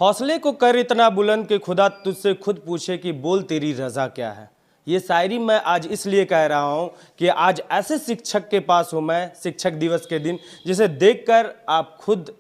हौसले को कर इतना बुलंद कि खुदा तुझसे खुद पूछे कि बोल तेरी रजा क्या है। ये शायरी मैं आज इसलिए कह रहा हूँ कि आज ऐसे शिक्षक के पास हूँ मैं, शिक्षक दिवस के दिन, जिसे देखकर आप खुद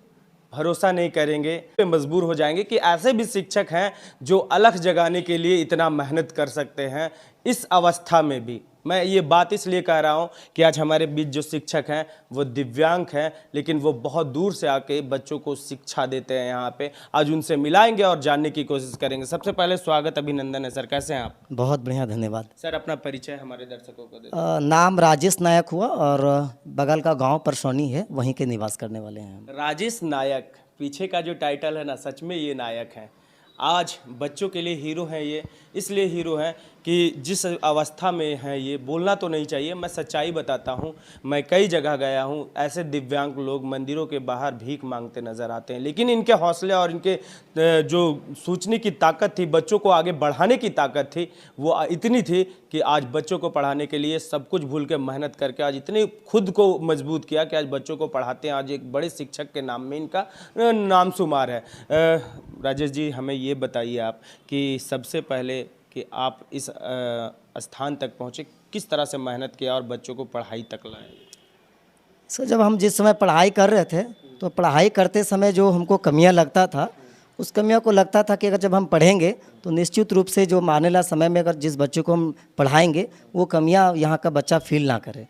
भरोसा नहीं करेंगे, मजबूर हो जाएंगे कि ऐसे भी शिक्षक हैं जो अलख जगाने के लिए इतना मेहनत कर सकते हैं। इस अवस्था में भी मैं ये बात इसलिए कह रहा हूँ कि आज हमारे बीच जो शिक्षक हैं वो दिव्यांग हैं, लेकिन वो बहुत दूर से आके बच्चों को शिक्षा देते हैं यहाँ पे। आज उनसे मिलाएंगे और जानने की कोशिश करेंगे। सबसे पहले स्वागत, अभिनंदन है सर, कैसे हैं आप? बहुत बढ़िया, धन्यवाद सर अपना परिचय हमारे दर्शकों को दे। नाम राजेश नायक हुआ और बगल का गांव परसौनी है, वहीं के निवास करने वाले हैं हम। राजेश नायक, पीछे का जो टाइटल है ना, सच में ये नायक हैं। आज बच्चों के लिए हीरो हैं। ये इसलिए हीरो हैं कि जिस अवस्था में हैं, ये बोलना तो नहीं चाहिए, मैं सच्चाई बताता हूँ। मैं कई जगह गया हूँ, ऐसे दिव्यांग लोग मंदिरों के बाहर भीख मांगते नज़र आते हैं, लेकिन इनके हौसले और इनके जो सोचने की ताकत थी, बच्चों को आगे बढ़ाने की ताकत थी, वो इतनी थी कि आज बच्चों को पढ़ाने के लिए सब कुछ भूल के मेहनत करके आज इतनी खुद को मजबूत किया कि आज बच्चों को पढ़ाते हैं। आज एक बड़े शिक्षक के नाम में इनका नाम शुमार है। राजेश जी, हमें ये बताइए आप कि सबसे पहले कि आप इस स्थान तक पहुँचे, किस तरह से मेहनत किया और बच्चों को पढ़ाई तक लाए? सर, जब हम जिस समय पढ़ाई कर रहे थे तो पढ़ाई करते समय जो हमको कमियां लगता था, उस कमियों को लगता था कि अगर जब हम पढ़ेंगे तो निश्चित रूप से जो आने वाला समय में अगर जिस बच्चों को हम पढ़ाएंगे वो कमियां यहाँ का बच्चा फील ना करे।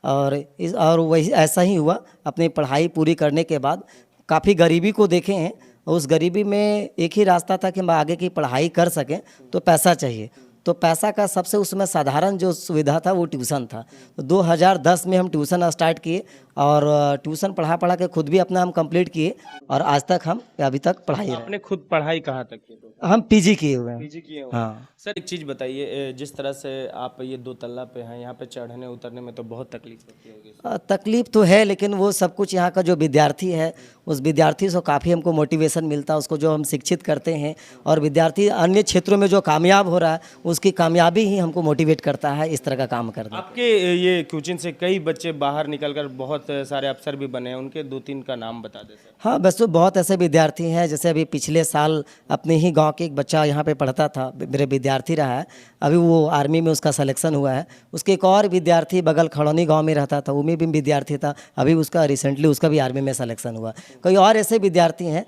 और वही ऐसा ही हुआ। अपनी पढ़ाई पूरी करने के बाद काफ़ी गरीबी को देखे हैं। उस गरीबी में एक ही रास्ता था कि हम आगे की पढ़ाई कर सकें, तो पैसा चाहिए। तो पैसा का सबसे उसमें साधारण जो सुविधा था वो ट्यूशन था। तो 2010 में हम ट्यूशन स्टार्ट किए और ट्यूशन पढ़ा के खुद भी अपना हम कंप्लीट किए और आज तक हम अभी तक पढ़ाई रहे। आपने खुद पढ़ाई कहाँ तक की? हम पीजी किए हुए हैं। पीजी किए हुए? हाँ सर, एक चीज़ बताइए, जिस तरह से आप ये 2 तल्ला पे हैं, यहाँ पे चढ़ने उतरने में तो बहुत तकलीफ होती होगी। तकलीफ तो है, लेकिन वो सब कुछ यहाँ का जो विद्यार्थी है, उस विद्यार्थी से काफ़ी हमको मोटिवेशन मिलता है, उसको जो हम शिक्षित करते हैं। और विद्यार्थी अन्य क्षेत्रों में जो कामयाब हो रहा है, उसकी कामयाबी ही हमको मोटिवेट करता है इस तरह का काम करना। आपके ये कोचिंग से कई बच्चे बाहर निकलकर बहुत सारे अफसर भी बने हैं, उनके 2-3 का नाम बता दें सर। हाँ, बस तो बहुत ऐसे विद्यार्थी हैं, जैसे अभी पिछले साल अपने ही गांव के एक बच्चा यहाँ पे पढ़ता था, मेरे विद्यार्थी रहा है, अभी वो आर्मी में उसका सिलेक्शन हुआ है। उसके एक और विद्यार्थी बगल खड़ौनी गांव में रहता था, वो में भी विद्यार्थी था, अभी उसका रिसेंटली उसका भी आर्मी में सिलेक्शन हुआ। कई और ऐसे विद्यार्थी हैं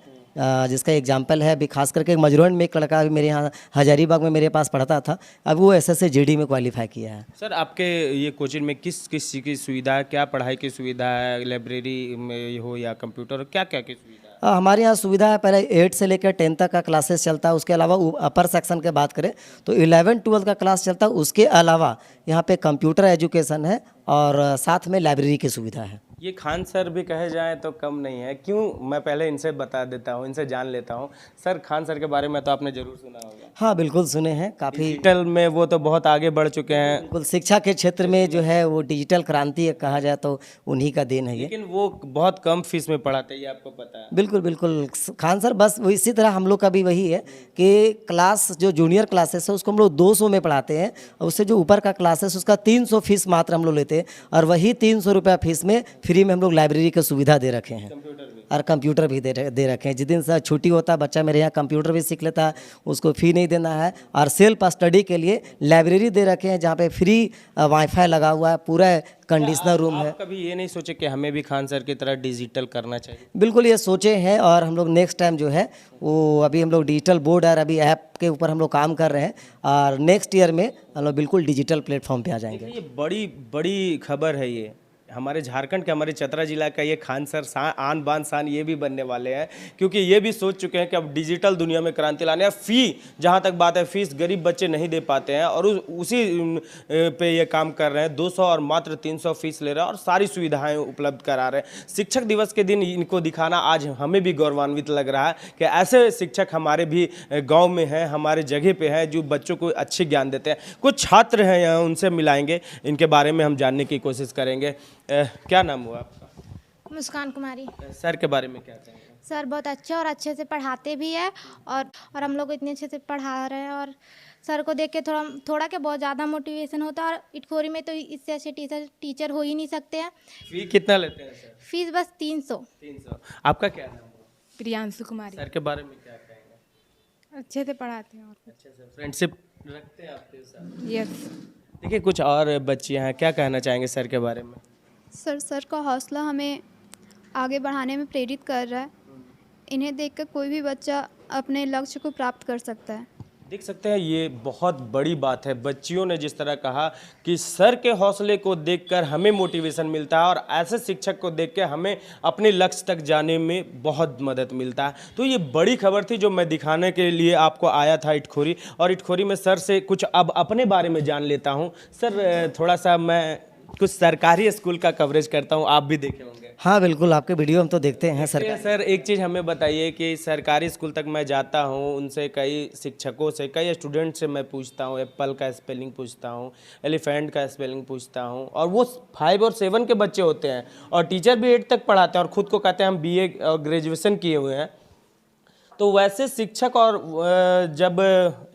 जिसका एग्जाम्पल है अभी खास करके मजरोन में एक लड़का अभी मेरे यहाँ हजारीबाग में मेरे पास पढ़ता था, अब वो एसएससी जीडी में क्वालिफाई किया है। सर, आपके ये कोचिंग में किस किस चीज़ की सुविधा है? क्या पढ़ाई की सुविधा है? लाइब्रेरी में हो या कंप्यूटर, क्या क्या की सुविधा है? हमारे यहाँ सुविधा है, पहले 8 से लेकर 10 तक का क्लासेस चलता है। उसके अलावा अपर सेक्शन की बात करें तो 11-12 का क्लास चलता है। उसके अलावा यहाँ पे कंप्यूटर एजुकेशन है और साथ में लाइब्रेरी की सुविधा है। ये खान सर भी कहे जाएं तो कम नहीं है। क्यों, मैं पहले इनसे बता देता हूँ, इनसे जान लेता हूँ। सर, खान सर के बारे में तो आपने ज़रूर सुना होगा। हाँ, बिल्कुल सुने हैं। काफ़ी डिजिटल में वो तो बहुत आगे बढ़ चुके हैं। बिल्कुल, शिक्षा के क्षेत्र में जो है वो डिजिटल क्रांति कहा जाए तो उन्हीं का देन है ये। लेकिन वो बहुत कम फीस में पढ़ाते हैं, ये आपको पता है? बिल्कुल बिल्कुल, खान सर बस वो इसी तरह हम लोग का भी वही है कि क्लास जो जूनियर क्लासेस है उसको हम लोग 200 में पढ़ाते हैं, और उससे जो ऊपर का क्लासेस उसका 300 फीस मात्र हम लोग लेते हैं, और वही 300 रुपया फीस में फ्री में हम लोग लाइब्रेरी की सुविधा दे रखे हैं और कंप्यूटर भी दे रखे हैं। जिस दिन से छुट्टी होता है बच्चा मेरे यहाँ कंप्यूटर भी सीख लेता है, उसको फ़ी नहीं देना है। और सेल्फ स्टडी के लिए लाइब्रेरी दे रखे हैं जहाँ पे फ्री वाईफाई लगा हुआ है, पूरा कंडीशनर रूम है। कभी ये नहीं सोचे कि हमें भी खान सर की तरह डिजिटल करना चाहिए? बिल्कुल, ये सोचे हैं और हम लोग नेक्स्ट टाइम जो है वो अभी हम लोग डिजिटल बोर्ड और अभी ऐप के ऊपर हम लोग काम कर रहे हैं, और नेक्स्ट ईयर में हम लोग बिल्कुल डिजिटल प्लेटफॉर्म पे आ जाएंगे। ये बड़ी बड़ी खबर है। ये हमारे झारखंड के, हमारे चतरा जिला का ये खान सर आन बान शान ये भी बनने वाले हैं, क्योंकि ये भी सोच चुके हैं कि अब डिजिटल दुनिया में क्रांति लाने हैं। फ़ी, जहाँ तक बात है, फीस गरीब बच्चे नहीं दे पाते हैं और उसी पे ये काम कर रहे हैं। 200 और मात्र 300 फीस ले रहे हैं और सारी सुविधाएं उपलब्ध करा रहे हैं। शिक्षक दिवस के दिन इनको दिखाना आज हमें भी गौरवान्वित लग रहा है कि ऐसे शिक्षक हमारे भी गाँव में हैं, हमारे जगह पे हैं, जो बच्चों को अच्छे ज्ञान देते हैं। कुछ छात्र हैं यहाँ, उनसे मिलाएंगे, इनके बारे में हम जानने की कोशिश करेंगे। क्या नाम हुआ आपका? मुस्कान कुमारी। सर के बारे में क्या कहेंगे? सर बहुत अच्छे और अच्छे से पढ़ाते भी है, और हम लोग को इतने अच्छे से पढ़ा रहे हैं, और सर को देख के थोड़ा के बहुत ज़्यादा मोटिवेशन होता है। और इटखोरी में तो इससे अच्छे टीचर हो ही नहीं सकते हैं। फी कितना लेते हैं सर? फीस बस 300। 300। आपका क्या नाम हुआ? प्रियांशु कुमारी। सर के बारे में क्या कहेंगे? अच्छे से पढ़ाते हैं और अच्छे से फ्रेंडशिप रखते हैं आपके साथ। यस। देखिए कुछ और बच्चियां हैं, क्या कहना चाहेंगे सर के बारे में? सर का हौसला हमें आगे बढ़ाने में प्रेरित कर रहा है। इन्हें देखकर कोई भी बच्चा अपने लक्ष्य को प्राप्त कर सकता है। देख सकते हैं ये बहुत बड़ी बात है। बच्चियों ने जिस तरह कहा कि सर के हौसले को देखकर हमें मोटिवेशन मिलता है और ऐसे शिक्षक को देख के हमें अपने लक्ष्य तक जाने में बहुत मदद मिलता है। तो ये बड़ी खबर थी जो मैं दिखाने के लिए आपको आया था इटखोरी, और इटखोरी में सर से कुछ अब अपने बारे में जान लेता हूँ। सर थोड़ा सा मैं कुछ सरकारी स्कूल का कवरेज करता हूँ, आप भी देखे होंगे। हाँ बिल्कुल, आपके वीडियो हम तो देखते हैं सर। सर एक चीज़ हमें बताइए कि सरकारी स्कूल तक मैं जाता हूँ, उनसे कई शिक्षकों से, कई स्टूडेंट से मैं पूछता हूँ, एप्पल का स्पेलिंग पूछता हूँ, एलिफेंट का स्पेलिंग पूछता हूँ, और वो 5 और 7 के बच्चे होते हैं और टीचर भी 8 तक पढ़ाते हैं और ख़ुद को कहते हैं हम BA और ग्रेजुएशन किए हुए हैं। तो वैसे शिक्षक और जब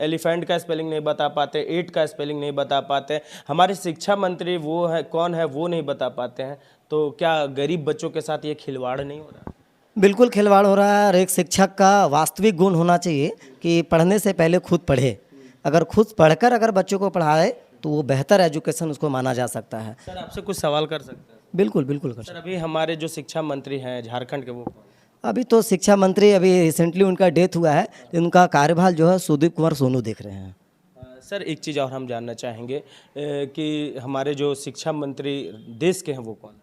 एलिफेंट का स्पेलिंग नहीं बता पाते, 8 का स्पेलिंग नहीं बता पाते, हमारे शिक्षा मंत्री वो है कौन है वो नहीं बता पाते हैं, तो क्या गरीब बच्चों के साथ ये खिलवाड़ नहीं हो रहा? बिल्कुल खिलवाड़ हो रहा है। और एक शिक्षक का वास्तविक गुण होना चाहिए कि पढ़ने से पहले खुद पढ़े। अगर खुद पढ़कर अगर बच्चों को पढ़ाए तो वो बेहतर एजुकेशन उसको माना जा सकता है। सर आपसे कुछ सवाल कर सकते हैं? बिल्कुल बिल्कुल कर सर अभी हमारे जो शिक्षा मंत्री हैं झारखंड के, वो कौन? अभी तो शिक्षा मंत्री अभी रिसेंटली उनका डेथ हुआ है, उनका कार्यभार जो है सुदीप कुमार सोनू देख रहे हैं। सर एक चीज़ और हम जानना चाहेंगे कि हमारे जो शिक्षा मंत्री देश के हैं वो कौन?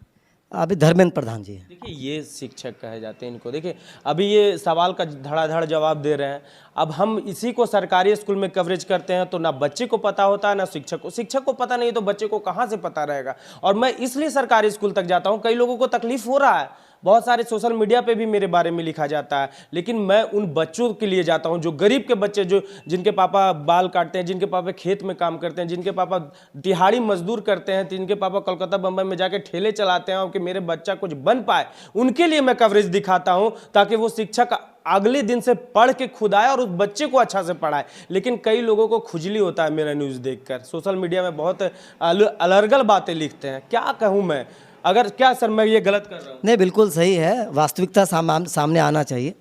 अभी धर्मेंद्र प्रधान जी हैं। देखिए ये शिक्षक कहे जाते हैं इनको। देखिए अभी ये सवाल का धड़ाधड़ जवाब दे रहे हैं। अब हम इसी को सरकारी स्कूल में कवरेज करते हैं तो ना बच्चे को पता होता है ना शिक्षक को पता नहीं तो बच्चे को कहाँ से पता रहेगा। और मैं इसलिए सरकारी स्कूल तक जाता हूँ, कई लोगों को तकलीफ हो रहा है, बहुत सारे सोशल मीडिया पे भी मेरे बारे में लिखा जाता है, लेकिन मैं उन बच्चों के लिए जाता हूं जो गरीब के बच्चे, जो जिनके पापा बाल काटते हैं, जिनके पापा खेत में काम करते हैं, जिनके पापा दिहाड़ी मजदूर करते हैं, जिनके पापा कोलकाता बम्बई में जाके ठेले चलाते हैं और कि मेरे बच्चा कुछ बन पाए, उनके लिए मैं कवरेज दिखाता हूं ताकि वो शिक्षक अगले दिन से पढ़ के खुद आए और उस बच्चे को अच्छा से पढ़ाए। लेकिन कई लोगों को खुजली होता है मेरा न्यूज़ देखकर, सोशल मीडिया में बहुत अलर्गल बातें लिखते हैं। क्या कहूँ मैं, अगर क्या सर मैं ये गलत कर रहा हूँ? नहीं बिल्कुल सही है, वास्तविकता सामने आना चाहिए।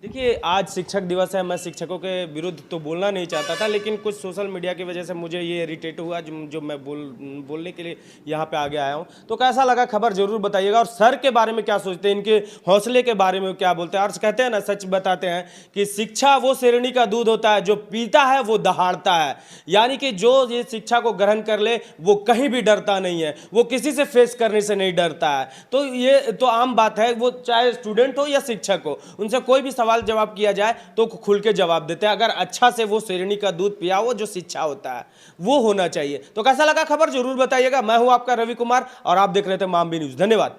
देखिए आज शिक्षक दिवस है, मैं शिक्षकों के विरुद्ध तो बोलना नहीं चाहता था, लेकिन कुछ सोशल मीडिया की वजह से मुझे ये इरिटेट हुआ जो मैं बोलने के लिए यहाँ पे आगे आया हूँ। तो कैसा लगा खबर जरूर बताइएगा, और सर के बारे में क्या सोचते हैं, इनके हौसले के बारे में क्या बोलते हैं। और कहते हैं ना, सच बताते हैं कि शिक्षा वो शेरनी का दूध होता है जो पीता है वो दहाड़ता है। यानी कि जो ये शिक्षा को ग्रहण कर ले वो कहीं भी डरता नहीं है, वो किसी से फेस करने से नहीं डरता है। तो ये तो आम बात है, वो चाहे स्टूडेंट हो या शिक्षक हो, उनसे कोई भी सवाल जवाब किया जाए तो खुल के जवाब देते हैं। अगर अच्छा से वो शेरनी का दूध पिया हो जो शिक्षा होता है वो होना चाहिए। तो कैसा लगा खबर जरूर बताइएगा। मैं हूं आपका रवि कुमार और आप देख रहे थे मामबी न्यूज़। धन्यवाद।